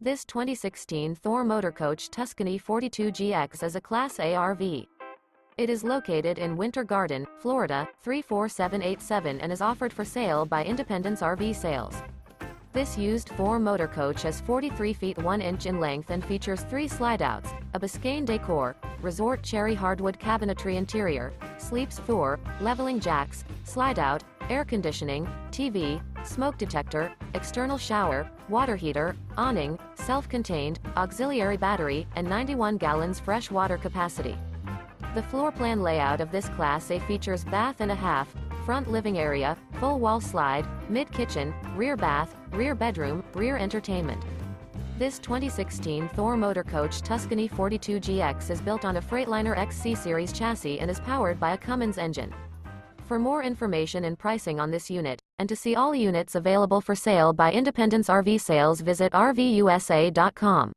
This 2016 Thor Motor Coach Tuscany 42GX is a Class A RV. It is located in Winter Garden, Florida, 34787 and is offered for sale by Independence RV Sales. This used Thor Motor Coach is 43 feet 1 inch in length and features 3 slideouts, a Biscayne Decor, Resort Cherry Hardwood Cabinetry interior, sleeps 4, leveling jacks, slideout, air conditioning, TV, smoke detector, external shower, water heater, awning, self-contained, auxiliary battery, and 91 gallons fresh water capacity. The floor plan layout of this Class A features bath and a half, front living area, full wall slide, mid-kitchen, rear bath, rear bedroom, rear entertainment. This 2016 Thor Motor Coach Tuscany 42GX is built on a Freightliner XC-Series chassis and is powered by a Cummins engine. For more information and pricing on this unit, and to see all units available for sale by Independence RV Sales, visit RVUSA.com.